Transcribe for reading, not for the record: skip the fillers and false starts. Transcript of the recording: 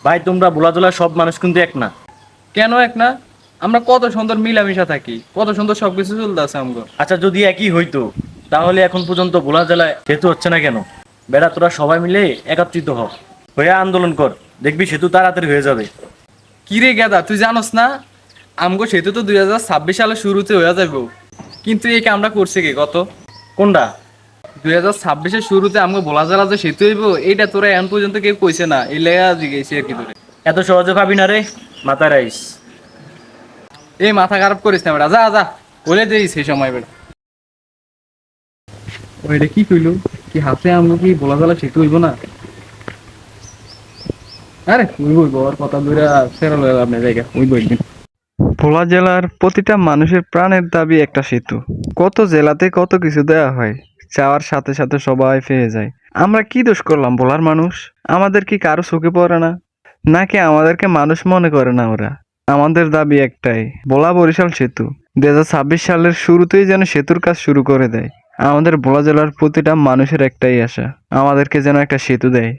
ভাই তোমরা ভোলাজোলা সব মানুষ কিন্তু এক না। কেন এক না? আমরা কত সুন্দর মিলামিশা থাকি, কত সুন্দর সবকিছু চলতেছে আমগো। আচ্ছা যদি একই হইতো তাহলে এখন পর্যন্ত ভোলা জেলায় সেতু হচ্ছে না কেন? বেড়া তোরা সবাই মিলে একত্রিত হ, হয়ে আন্দোলন কর, দেখবি সেতু তাড়াতাড়ি হয়ে যাবে। কি রে গেদা, তুই জানোস না আমগো সেতু তো 2026 সালের শুরুতে হয়ে যাবো, কিন্তু এই কামটা করছে কে কত? কোনটা? 2026-এর শুরুতে আমগো ভোলা জেলা যে সেতু হইব এইটা তোরা এখন পর্যন্ত কেউ কইছে না, এই লেগা জিগেছি আর কি তোরে। এত সহজে ভাবি না রে, মাথা রাইস। এই মাথা খারাপ করিস না বেটা, যা যা বলে দিই সেই সময় বেটা। ওইটা কি কইলো, কি হাতে আমগো কি ভোলা জেলা সেতু হইব না? আরে হইব হইব, আর কথা দূরা ফেরা লইলাম আপনার জায়গা হইব একদিন। ভোলা জেলার প্রতিটা মানুষের প্রাণের দাবি একটা সেতু। কত জেলাতে কত কিছু দেওয়া হয়, চাওয়ার সাথে সাথে সবাই পেয়ে যায়। আমরা কি দোষ করলাম ভোলার মানুষ? আমাদের কি কারো চোখে পড়ে না, নাকি আমাদেরকে মানুষ মনে করে না ওরা? আমাদের দাবি একটাই, ভোলা বরিশাল সেতু 2026 সালের শুরুতেই যেন সেতুর কাজ শুরু করে দেয়। আমাদের ভোলা জেলার প্রতিটা মানুষের একটাই আশা, আমাদেরকে যেন একটা সেতু দেয়।